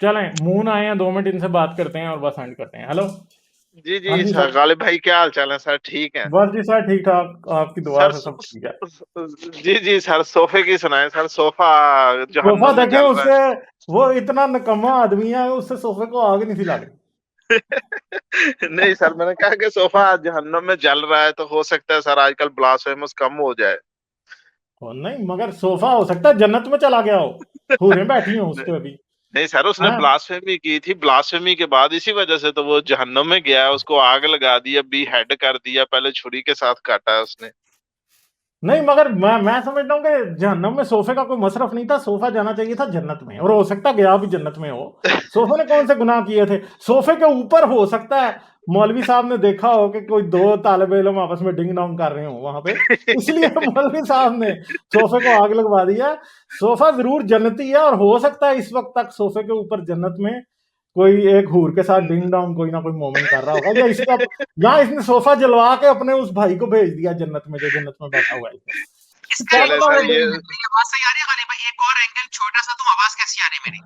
चलें, मून आए हैं, 2 मिनट इनसे बात करते हैं और बस एंड करते हैं। हेलो। जी, हाँ जी, जी सर सर। गालिब भाई क्या हाल-चाल है सर? ठीक हैं? बस जी सर ठीक-ठाक, आपकी दुआ सर से सो सब ठीक है। जी, जी, सर सोफ़े की सुनाएँ सर, सोफ़ा सोफ़ा जहन्नुम में देखें जल रहा है। उससे, वो इतना निकम्मा आदमी है, उससे सोफ़े को आग नहीं सी लग रही। नहीं सर, मैंने कहा कि सोफ़ा जहन्नुम में जल रहा है, तो हो सकता है सर आजकल ब्लास्फेमस कम हो जाए। नहीं, मगर सोफ़ा हो सकता है जन्नत में चला गया हो, हूरें बैठी हों उस न पे अभी। नहीं सर, उसने हैं? ब्लास्फेमी की थी, ब्लास्फेमी के बाद इसी वजह से तो वो जहन्नुम में गया है, उसको आग लगा दी, अब बीहेड कर दिया, पहले छुरी के साथ काटा है उसने। नहीं, मगर मैं समझता हूँ कि जहन्नम में सोफ़े का कोई मसरफ नहीं था, सोफ़ा जाना चाहिए था जन्नत में, और हो सकता है गया भी जन्नत में हो। सोफ़े ने कौन से गुनाह किए थे? सोफ़े के ऊपर हो सकता है मौलवी साहब ने देखा हो कि कोई 2 तालिब इल्म आपस में डिंग-डोंग कर रहे हों वहाँ पे, इसलिए मौलवी साहब ने सोफ़े को आग लगवा दिया। सोफ़ा ज़रूर जन्नती है, और हो सकता है इस वक़्त तक सोफ़े के ऊपर जन्नत में कोई एक हूर के साथ डिंग-डोंग कोई ना कोई मोमिन कर रहा होगा, या इसका या इसने सोफ़ा जलवा के अपने उस भाई को भेज दिया जन्नत में, जो जन्नत में बैठा हुआ है इसमें। इसका क्या चले पता एक वो सर और ये एंगल, मेरी आवाज सही आ रही है गालिब भाई? एक और एंगल छोटा सा, तो आवाज कैसी आ रही है मेरी?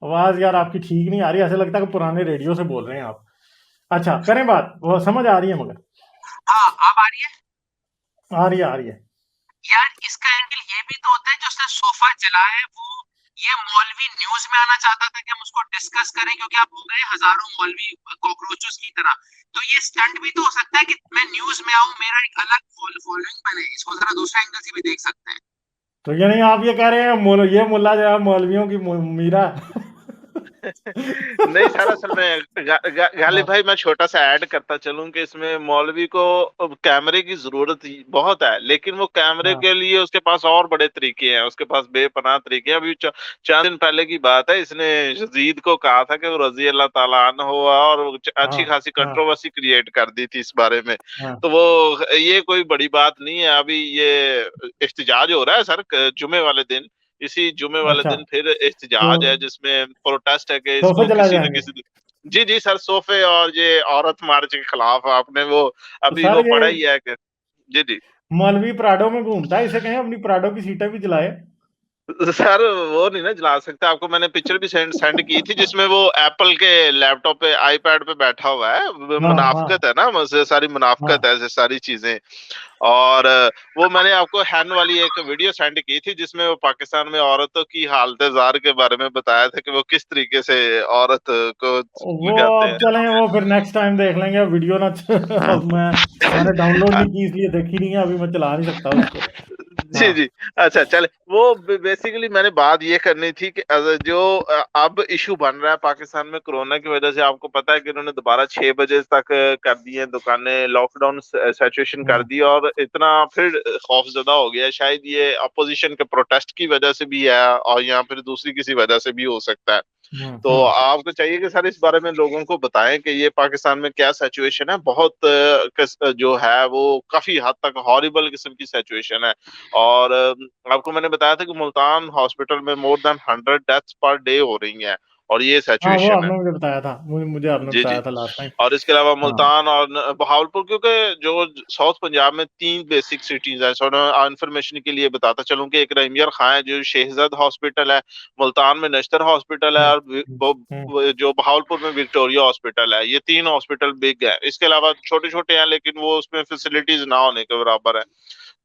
आवाज़ यार आपकी ठीक नहीं आ रही, ऐसा लगता है कि पुराने रेडियो से बोल रहे हैं आप। अच्छा, करें बात, वो समझ आ रही है मगर? हाँ, अब आ रही है? आ रही है, आ रही है। यार इसका एंगल ये भी तो होता है, जो उसने सोफा जलाया है वो, ये मौलवी न्यूज में आना चाहता था कि हम उसको डिस्कस करें, क्योंकि आप हो गए हजारों मौलवी कॉकरोचों की तरह। तो ये स्टंट भी तो हो सकता है कि मैं न्यूज में आऊं, मेरा एक अलग फॉलोइंग बने। इसको जरा दूसरा एंगल से भी देख सकते हैं। तो यानी आप ये कह रहे हैं ये मुल्ला जो है मौलवियों की मीरा। नहीं सर, असल में गालिब हाँ, भाई मैं छोटा सा ऐड करता चलूं कि इसमें मौलवी को अब कैमरे की जरूरत बहुत है, लेकिन वो कैमरे हाँ, के लिए उसके पास और बड़े तरीके हैं, उसके पास बेपनाह तरीके हैं। अभी 4 दिन पहले की बात है, इसने यजीद को कहा था कि वो रजी अल्लाह ताला अन्हु हुआ, और वो हाँ, अच्छी खासी हाँ, कंट्रोवर्सी क्रिएट कर दी थी इस बारे में। हाँ। तो वो ये कोई बड़ी बात नहीं है। अभी ये एहतजाज हो रहा है सर जुमे वाले दिन, इसी जुमे वाले अच्छा, दिन फिर तो एहतजाज है, जिसमें प्रोटेस्ट है कि सोफ़े इसको जला किसी न जाएंगे। किसी। जी, जी सर, सोफे और ये औरत मार्च के खिलाफ आपने वो तो अभी सर वो ये पढ़ा ही है कि। जी, जी। मौलवी प्राडो में घूमता है, इसे कहें अपनी प्राडो की सीटें भी जलाए। सर वो नहीं ना जला सकता, आपको मैंने पिक्चर भी सेंड सेंड की थी जिसमें वो एप्पल के लैपटॉप पे आईपैड पे बैठा हुआ है। हाँ, हाँ, मुनाफिकत है ना, मुझसे सारी मुनाफिकत हाँ। है, ऐसे सारी चीजें। और वो मैंने आपको हैन वाली एक वीडियो सेंड की थी जिसमें वो पाकिस्तान में औरतों की हालत जार के बारे में बताया था कि वो किस तरीके से औरत को वो लगाते अब हैं। चलें, वो फिर नेक्स्ट टाइम देख लेंगे। वीडियो ना अब मैंने डाउनलोड नहीं की, इसलिए देखी नहीं है, अभी मैं चला नहीं सकता उसको। जी, हाँ, जी। अच्छा चले, वो बेसिकली मैंने बात ये करनी थी कि जो अब इशू बन रहा है पाकिस्तान में कोरोना की वजह से, आपको पता है कि उन्होंने दोबारा 6 बजे तक कर दी है दुकानें, लॉकडाउन सिचुएशन कर हाँ, दी, और इतना फिर खौफजदा हो गया है। शायद ये अपोजिशन के प्रोटेस्ट की वजह से भी है, और या फिर दूसरी किसी वजह से भी हो सकता है। तो हम्म। आपको चाहिए कि सर इस बारे में लोगों को बताएं कि ये पाकिस्तान में क्या सिचुएशन है। बहुत जो है वो काफी हद तक हॉरिबल किस्म की सिचुएशन है। और आपको मैंने बताया था कि मुल्तान हॉस्पिटल में more than 100 deaths per day हो रही हैं, और ये हाँ, वो सिचुएशन है। आपने मुझे बताया था, मुझे आपने जी, जी। बताया था लास्ट टाइम। और इसके अलावा हाँ, मुल्तान और बहावलपुर, क्योंकि जो साउथ पंजाब में 3 बेसिक सिटीज हैं। सो इन्फॉर्मेशन के लिए बताता चलूं कि एक रहीमयार खां है जो शेहजाद हॉस्पिटल है, मुल्तान में नश्तर हॉस्पिटल है, हम्म, और हम्म, हम्म। जो बहावलपुर में विक्टोरिया हॉस्पिटल है। ये 3 हॉस्पिटल बिग है, इसके अलावा छोटे छोटे हैं लेकिन वो उसमें फैसिलिटीज ना होने के बराबर है।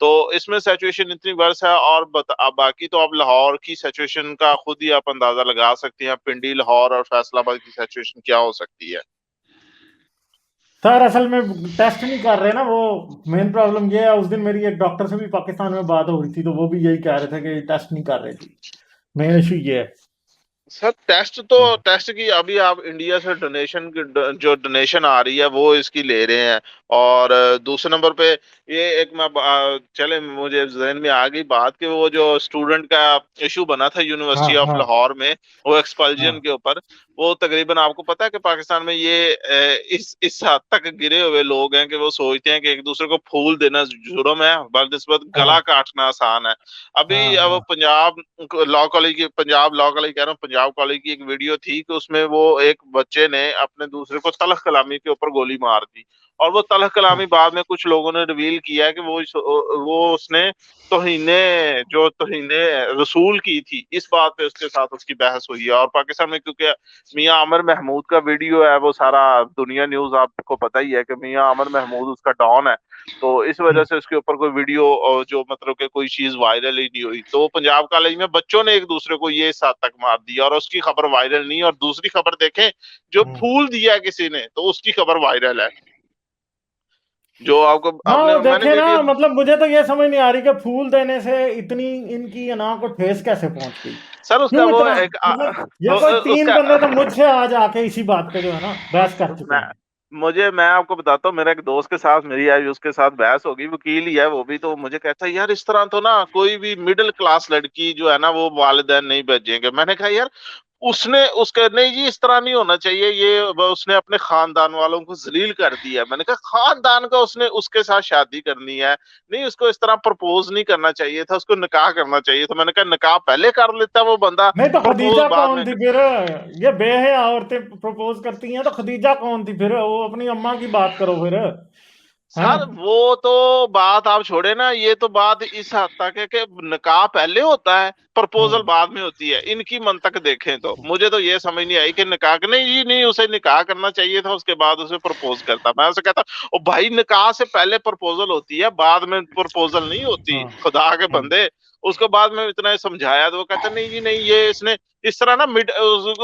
तो इसमें सिचुएशन इतनी वर्स है। और अब बाकी तो आप लाहौर की सिचुएशन का खुद ही आप अंदाजा लगा सकते हैं, पिंडी, लाहौर और फैसलाबाद की सिचुएशन क्या हो सकती है। सर असल में टेस्ट नहीं कर रहे ना वो, मेन प्रॉब्लम ये है। उस दिन मेरी एक डॉक्टर से भी पाकिस्तान में बात हो रही थी, तो वो भी यही कह रहे थे कि टेस्ट नहीं कर रहे जी। मेन इशू ये है। सर टेस्ट की अभी आप इंडिया से डोनेशन की जो डोनेशन आ रही है वो इसकी ले रहे हैं। और दूसरे नंबर पे ये एक चले मुझे जहन में आ गई बात कि वो जो स्टूडेंट का इशू बना था हाँ, यूनिवर्सिटी ऑफ हाँ, लाहौर में, वो एक्सपल्जन हाँ, के ऊपर। वो तकरीबन आपको पता है कि पाकिस्तान में ये इस हद तक गिरे हुए लोग हैं कि वो सोचते हैं कि एक दूसरे को फूल देना जुर्म है, बनिस्बत हाँ, गला काटना आसान है। अभी हाँ, अब हाँ। पंजाब लॉ कॉलेज कह रहा हूँ, पंजाब कॉलेज की एक वीडियो थी कि उसमें वो एक बच्चे ने अपने दूसरे को तलख कलामी के ऊपर गोली मार दी। और वो तलह कलामी बाद में कुछ लोगों ने रिवील किया है कि वो उसने तौहीने रसूल की थी, इस बात पे उसके साथ उसकी बहस हुई है। और पाकिस्तान में क्योंकि मियां आमिर महमूद का वीडियो है, वो सारा दुनिया न्यूज आपको पता ही है कि मियां आमिर महमूद उसका डॉन है, तो इस वजह से उसके ऊपर कोई वीडियो जो मतलब कि कोई चीज वायरल ही नहीं हुई। तो पंजाब कॉलेज में बच्चों ने एक दूसरे को ये इस हद तक मार दिया और उसकी खबर वायरल नहीं। और दूसरी खबर देखें, जो फूल दिया किसी ने तो उसकी खबर वायरल है, जो आपको हाँ आपने वो मैंने देखे ना, वीडियो। मतलब मुझे तो ये समझ नहीं आ रही कि फूल देने से इतनी इनकी अना को ठेस कैसे पहुंच गई, सर उसका क्यों वो इतना, एक मतलब ये कोई 3 उसका बंदे तो मुझसे आज आके इसी बात पे जो है ना बहस कर चुके हैं। मैं आपको बताता हूँ, मेरा एक दोस्त के साथ मेरी आज उसके साथ बहस होगी, वकील ही है वो भी, तो मुझे कहता है यार इस तरह तो ना कोई भी मिडिल क्लास लड़की जो है ना वो वालिदैन नहीं भेजेंगे। मैंने कहा यार उसने उसके नहीं जी इस तरह नहीं होना चाहिए, ये उसने अपने खानदान वालों को जलील कर दिया। मैंने कहा खानदान का उसने उसके साथ शादी करनी है, नहीं उसको इस तरह प्रपोज नहीं करना चाहिए था, उसको निकाह करना चाहिए था। मैंने कहा निकाह पहले कर लेता वो बंदा, नहीं तो प्रपोज खदीजा बाद कौन में। थी फिर, ये बेहया औरतें प्रपोज करती हैं तो खदीजा कौन थी फिर, वो अपनी अम्मा की बात करो फिर, हैं। सर वो तो बात आप छोड़े ना, ये तो बात इस हद तक है कि निकाह पहले होता है प्रपोजल बाद में होती है। इनकी मंतक देखें तो मुझे तो ये समझ नहीं आई कि निकाह नहीं जी नहीं, उसे निकाह करना चाहिए था, उसके बाद उसे प्रपोज करता। मैं उसे कहता ओ भाई निकाह से पहले प्रपोजल होती है, बाद में प्रपोजल नहीं होती, खुदा के बंदे। उसको बाद में इतना समझाया तो वो कहता नहीं जी नहीं, ये इसने इस तरह ना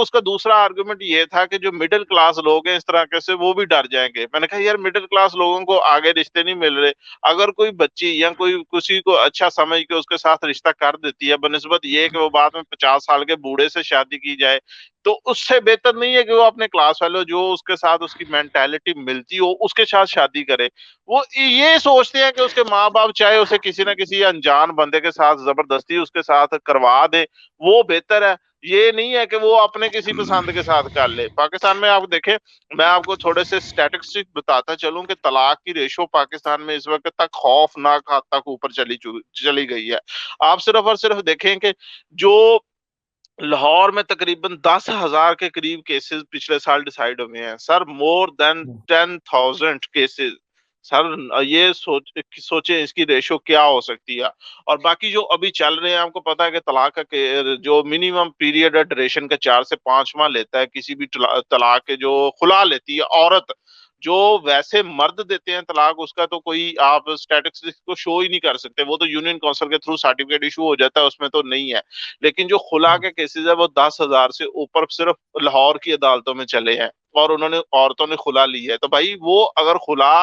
उसका दूसरा आर्गुमेंट ये था कि जो मिडिल क्लास लोग हैं इस तरह के से वो भी डर जाएंगे। मैंने कहा यार मिडिल क्लास लोगों को आगे रिश्ते नहीं मिल रहे, अगर कोई बच्ची या कोई किसी को अच्छा समझ के उसके साथ रिश्ता कर देती है बनिस्बत ये कि वो बाद में 50 साल के बूढ़े से शादी की जाए, तो उससे बेहतर नहीं है कि वो अपने क्लास वालों जो उसके साथ उसकी मेंटालिटी मिलती हो उसके साथ शादी करे। वो ये सोचते हैं कि उसके माँ बाप चाहे उसे किसी ना किसी अनजान बंदे के साथ जबरदस्ती उसके साथ करवा दे, वो बेहतर है। ये नहीं है कि वो अपने किसी पसंद के साथ कर ले। पाकिस्तान में आप देखें, मैं आपको थोड़े से स्टैटिस्टिक बताता चलूं कि तलाक की रेशो पाकिस्तान में इस वक्त तक खौफनाक हद तक ऊपर चली गई है। आप सिर्फ और सिर्फ देखें कि जो लाहौर में तकरीबन 10,000 के करीब केसेस पिछले साल डिसाइड हुए हैं sir, more than 10,000 cases. Sir ये सोचे इसकी रेशो क्या हो सकती है। और बाकी जो अभी चल रहे हैं, आपको पता है कि तलाक का जो मिनिमम पीरियड है ड्यूरेशन का 4 से 5 माह लेता है किसी भी तलाक के जो खुला लेती है औरत। जो वैसे मर्द देते हैं तलाक उसका तो कोई आप स्टैटिस्टिक्स को शो ही नहीं कर सकते, वो तो यूनियन काउंसिल के थ्रू सर्टिफिकेट इशू हो जाता है, उसमें तो नहीं है। लेकिन जो खुला के केसेस है वो 10,000 से ऊपर सिर्फ लाहौर की अदालतों में चले हैं और उन्होंने औरतों ने खुला ली है। तो भाई वो अगर खुला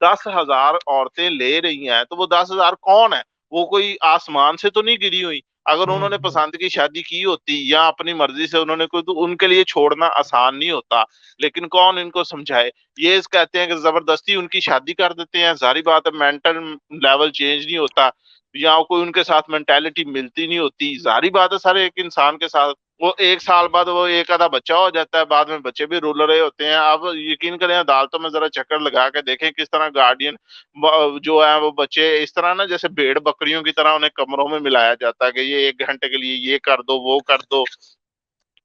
10,000 औरतें ले रही हैं तो वो 10,000 कौन है, वो कोई आसमान से तो नहीं गिरी हुई। अगर उन्होंने पसंद की शादी की होती या अपनी मर्जी से उन्होंने कोई, तो उनके लिए छोड़ना आसान नहीं होता। लेकिन कौन इनको समझाए, ये कहते हैं कि जबरदस्ती उनकी शादी कर देते हैं। जारी बात है मेंटल लेवल चेंज नहीं होता या कोई उनके साथ मेंटालिटी मिलती नहीं होती। जारी बात है सर एक इंसान के साथ वो 1 साल बाद वो एक आधा बच्चा हो जाता है, बाद में बच्चे भी रुल रहे होते हैं। आप यकीन करें अदालतों में जरा चक्कर लगा के देखें किस तरह गार्डियन जो है वो बच्चे इस तरह ना जैसे भेड़ बकरियों की तरह उन्हें कमरों में मिलाया जाता है कि ये 1 घंटे के लिए ये कर दो वो कर दो,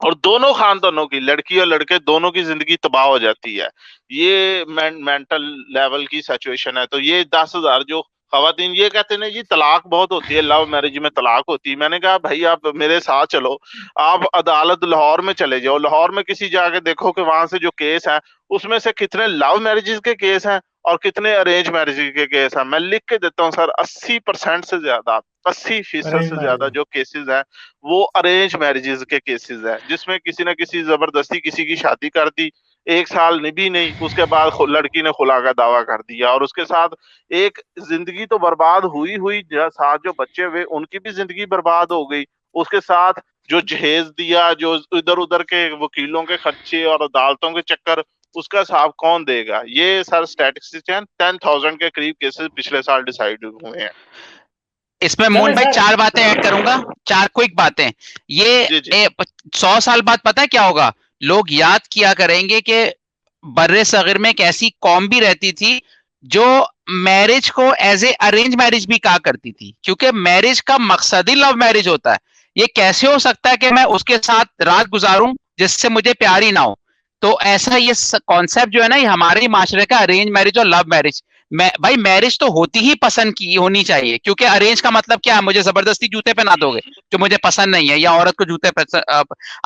और दोनों खानदानों की लड़की और लड़के दोनों की जिंदगी तबाह हो जाती है। ये मेंटल लेवल की सिचुएशन है। तो ये 10,000 जो खवातीन ये कहते हैं जी तलाक बहुत होती है, लव मैरिज में तलाक होती है। मैंने कहा भाई आप मेरे साथ चलो, आप अदालत लाहौर में चले जाओ, लाहौर में किसी जाके देखो कि वहां से जो केस है उसमें से कितने लव मैरिजेस के केस हैं और कितने अरेंज मैरिज के केस हैं। मैं लिख के देता हूँ सर 80% से ज्यादा 80% अरेंज से ज्यादा मैरिज। जो केसेस हैं वो अरेंज मैरिजेस के केसेस हैं, जिसमें किसी ना किसी जबरदस्ती किसी की शादी कर दी, 1 साल निभी नहीं, उसके बाद लड़की ने खुला का दावा कर दिया और उसके साथ एक जिंदगी तो बर्बाद हुई हुई, साथ जो बच्चे हुए उनकी भी जिंदगी बर्बाद हो गई। उसके साथ जो जहेज दिया, जो इधर उधर के वकीलों के खर्चे और अदालतों के चक्कर, उसका हिसाब कौन देगा। ये सर स्टैटिस्टिक्स हैं, 10,000 के करीब केसेस पिछले साल डिसाइड हुए हैं। इसमें मोहन भाई 4 बातें ऐड करूंगा, 4 क्विक बातें। ये 100 साल बाद पता है क्या होगा, लोग याद किया करेंगे कि बर्रे सगीर में एक ऐसी कौम भी रहती थी जो मैरिज को एज ए अरेंज मैरिज भी कहा करती थी, क्योंकि मैरिज का मकसद ही लव मैरिज होता है। ये कैसे हो सकता है कि मैं उसके साथ रात गुजारूं जिससे मुझे प्यार ही ना हो। तो ऐसा ये कॉन्सेप्ट जो है ना, ये हमारे माशरे का अरेंज मैरिज और लव मैरिज, भाई मैरिज तो होती ही पसंद की होनी चाहिए, क्योंकि अरेंज का मतलब क्या है, मुझे जबरदस्ती जूते पहना दोगे जो मुझे पसंद नहीं है, या औरत को जूते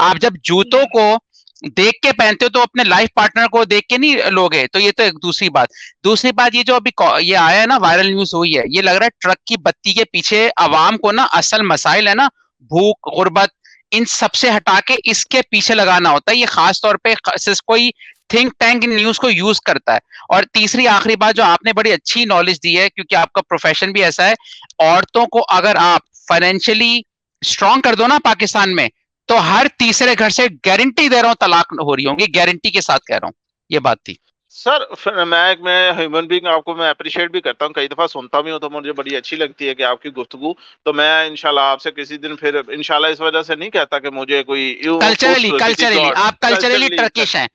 आप जब जूतों को देख के पहनते हो तो अपने लाइफ पार्टनर को देख के नहीं लोगे। तो ये तो एक दूसरी बात, ये जो अभी ये आया है ना, वायरल न्यूज हुई है, ये लग रहा है ट्रक की बत्ती के पीछे अवाम को ना असल मसाइल है ना, भूख, गुर्बत, इन सबसे हटा के इसके पीछे लगाना होता है। ये खास तौर पे कोई थिंक टैंक इन न्यूज को यूज करता है। और तीसरी आखिरी बात जो आपने बड़ी अच्छी नॉलेज दी है, क्योंकि आपका प्रोफेशन भी ऐसा है, औरतों को अगर आप फाइनेंशियली स्ट्रांग कर दो ना पाकिस्तान में, तो हर तीसरे घर से गारंटी दे रहा हूं तलाक हो रही होंगी, गारंटी के साथ कह रहा हूं। ये बात थी सर। फिर मैं ह्यूमन बीइंग आपको मैं अप्रिशिएट भी करता हूँ, कई दफा सुनता भी हूँ तो मुझे बड़ी अच्छी लगती है कि आपकी गुफ्तगू। तो मैं इंशाल्लाह आपसे किसी दिन फिर इंशाल्लाह, इस वजह से नहीं कहता कि मुझे कोई कल्चरली आप कल्चरली कल्चरली टर्किश हैं,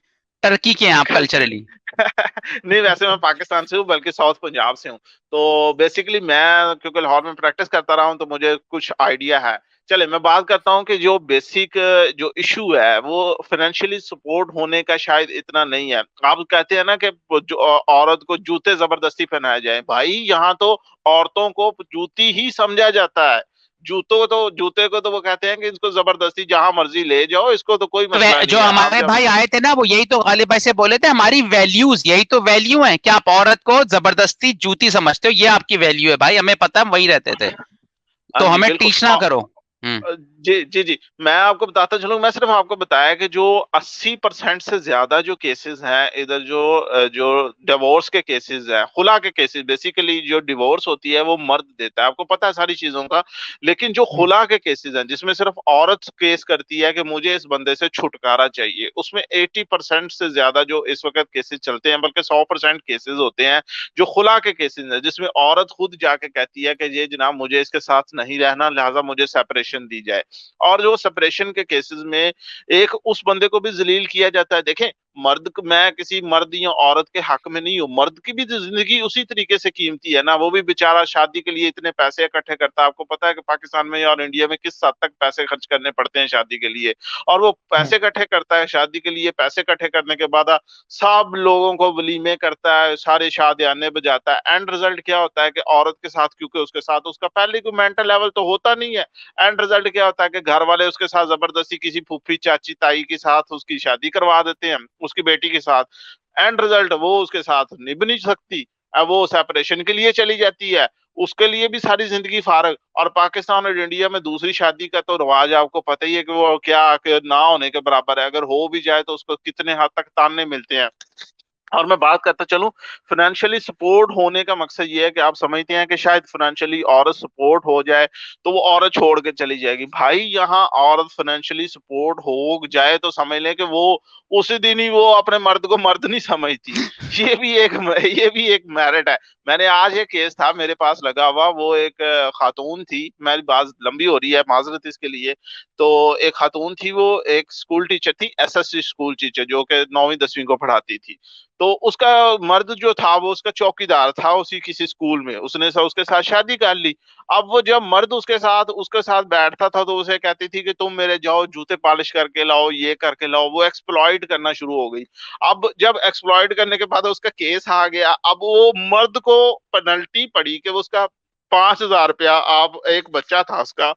टर्की के हैं आप कल्चरली। नहीं, वैसे मैं पाकिस्तान से हूँ, बल्कि साउथ पंजाब से हूँ। तो बेसिकली मैं क्योंकि लाहौर में प्रैक्टिस करता रहा हूँ तो मुझे कुछ आइडिया है। चले मैं बात करता हूँ कि जो बेसिक जो इशू है वो फाइनेंशियली सपोर्ट होने का शायद इतना नहीं है। आप कहते हैं ना कि जो औरत को जूते जबरदस्ती पहनाए जाए, भाई यहाँ तो औरतों को जूती ही समझा जाता है। जूते को तो वो कहते हैं कि इसको जबरदस्ती जहां मर्जी ले जाओ, इसको तो कोई मसला जो नहीं है। आप हमारे जब भाई आए थे ना, वो यही तो गालिब भाई से बोले थे, हमारी वैल्यूज यही तो वैल्यू है कि आप औरत को जबरदस्ती जूती समझते हो, ये आपकी वैल्यू है भाई, हमें पता है, वही रहते थे, हाँ तो जी हमें बिल्कुल। टीच ना करो। हम्म। जी जी जी, मैं आपको बताता चलूं, मैं सिर्फ आपको बताया कि जो 80% से ज्यादा जो केसेस हैं इधर, जो डिवोर्स के केसेस हैं, खुला के केसेस, बेसिकली जो डिवोर्स होती है वो मर्द देता है, आपको पता है सारी चीजों का। लेकिन जो खुला के केसेस हैं जिसमें सिर्फ औरत केस करती है कि मुझे इस बंदे से छुटकारा चाहिए, उसमें 80% से ज्यादा जो इस वक्त केसेस चलते हैं, बल्कि 100% केसेस होते हैं जो खुला के केसेस हैं, जिसमें औरत खुद जाके कहती है कि ये जनाब मुझे इसके साथ नहीं रहना, लिहाजा मुझे सेपरेशन दी जाए। और जो सेपरेशन के केसेस में एक उस बंदे को भी जलील किया जाता है। देखें, मैं किसी मर्द या औरत के हक में नहीं हूं, मर्द की भी तो जिंदगी उसी तरीके से कीमती है ना, वो भी बेचारा शादी के लिए इतने पैसे इकट्ठे करता है। आपको पता है कि पाकिस्तान में और इंडिया में किस हद तक पैसे खर्च करने पड़ते हैं शादी के लिए, और वो पैसे इकट्ठे करता है शादी के लिए, पैसे इकट्ठे करने के बाद सब लोगों को वलीमे करता है, सारे शादियाने बजाता है। एंड रिजल्ट क्या होता है कि औरत के साथ, क्योंकि उसके साथ उसका पहले कोई मेंटल लेवल तो होता नहीं है, एंड रिजल्ट क्या होता है कि घर वाले उसके साथ जबरदस्ती किसी फूफी चाची ताई के साथ उसकी शादी करवा देते हैं, उसकी बेटी के साथ। एंड रिजल्ट वो उसके साथ निभ नहीं सकती, अब वो सेपरेशन के लिए चली जाती है, उसके लिए भी सारी जिंदगी फारग। और पाकिस्तान और इंडिया में दूसरी शादी का तो रिवाज आपको पता ही है कि वो क्या कि ना होने के बराबर है, अगर हो भी जाए तो उसको कितने हद तक ताने मिलते हैं। और मैं बात करता चलूं, फाइनेंशियली सपोर्ट होने का मकसद ये है कि आप समझते हैं कि शायद फाइनेंशियली औरत सपोर्ट हो जाए तो वो औरत छोड़ के चली जाएगी। भाई यहाँ औरत फाइनेंशियली सपोर्ट हो जाए तो समझ लें कि वो उसी दिन ही वो अपने मर्द को मर्द नहीं समझती। ये भी एक मेरिट है। मैंने आज एक केस था मेरे पास लगा हुआ, वो एक खातून थी, मेरी बात लंबी हो रही है माजरत इसके लिए। तो एक खातून थी, वो एक स्कूल टीचर थी, एसएससी स्कूल टीचर, जो कि 9वीं 10वीं को पढ़ाती थी। तो उसका मर्द जो था वो उसका चौकीदार था उसी किसी स्कूल में, उसने उसके साथ शादी कर ली। अब वो जब मर्द उसके साथ बैठता था तो उसे कहती थी कि तुम मेरे जाओ जूते पॉलिश करके लाओ, ये करके लाओ, वो एक्सप्लॉइट करना शुरू हो गई। अब जब एक्सप्लॉइट करने के बाद उसका केस आ गया, अब वो मर्द को पेनल्टी पड़ी कि उसका 5,000 रुपया, आप एक बच्चा था उसका,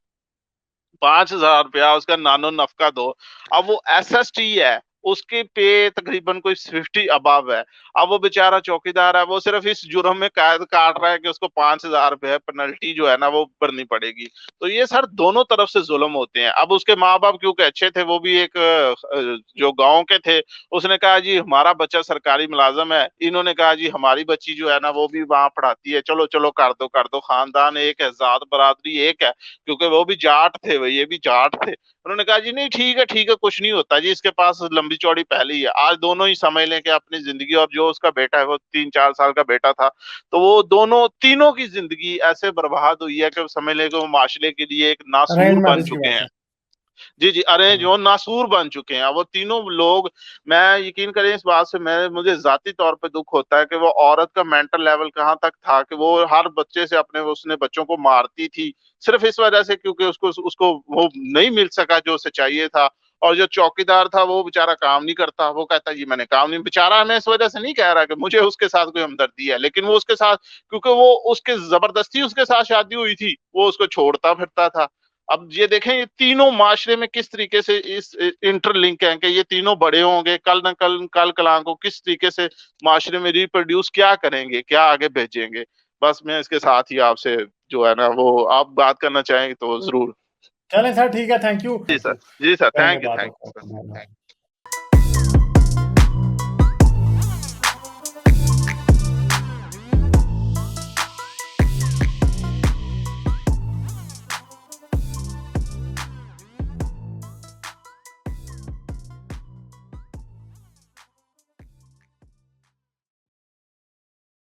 5,000 रुपया उसका नानो नफका दो। अब वो एसएसटी है, उसके पे तकरीबन कोई 50 अबव है। अब वो बेचारा चौकीदार है, वो सिर्फ इस जुर्म में कैद काट रहा है कि उसको 5,000 रुपये पेनल्टी जो है ना वो भरनी पड़ेगी। तो ये सर दोनों तरफ से जुल्म होते हैं। अब उसके माँ बाप क्योंकि अच्छे थे, वो भी एक जो गांव के थे, उसने कहा जी हमारा बच्चा सरकारी मुलाजम है, इन्होंने कहा जी हमारी बच्ची जो है ना वो भी वहां पढ़ाती है, चलो चलो कर दो, खानदान एक है, जात बरादरी एक है, क्योंकि वो भी जाट थे, भाई ये भी जाट थे। उन्होंने कहा जी नहीं ठीक है, कुछ नहीं होता जी, इसके पास लंबी चौड़ी पहले ही है। आज दोनों ही समझ लें कि अपनी जिंदगी, और जो उसका बेटा है वो 3-4 साल का बेटा था, तो वो दोनों तीनों की जिंदगी ऐसे बर्बाद हुई है कि समझ लें कि वो माशरे के लिए एक अरेंज नासूर बन मैरिज की चुके बात हैं। है। जी जी, अरे जो नासूर बन चुके हैं वो तीनों लोग। मैं यकीन करें इस बात से, मैं मुझे जाती तौर पे दुख होता है कि वो औरत का मेंटल लेवल कहाँ तक था कि वो हर बच्चे से उसने बच्चों को मारती थी, सिर्फ इस वजह से क्योंकि उसको उसको वो नहीं मिल सका जो उसे चाहिए था। और जो चौकीदार था वो बेचारा काम नहीं करता, वो कहता जी मैंने काम नहीं, बेचारा मैं इस वजह से नहीं कह रहा कि मुझे उसके साथ कोई हमदर्दी है, लेकिन वो उसके साथ, क्योंकि वो उसके जबरदस्ती उसके साथ शादी हुई थी, वो उसको छोड़ता फिरता था। अब ये देखें ये तीनों माशरे में किस तरीके से इस इंटरलिंक हैं कि ये तीनों बड़े होंगे, कल न कल कलां को किस तरीके से माशरे में रिप्रोड्यूस क्या करेंगे, क्या आगे भेजेंगे। बस मैं इसके साथ ही आपसे जो है ना वो आप बात करना चाहेंगे तो जरूर। चलें सर, ठीक है, थैंक यू। जी सर, जी सर, करेंगे थैंक यू, बात थैंक आपको। You sir, thank you.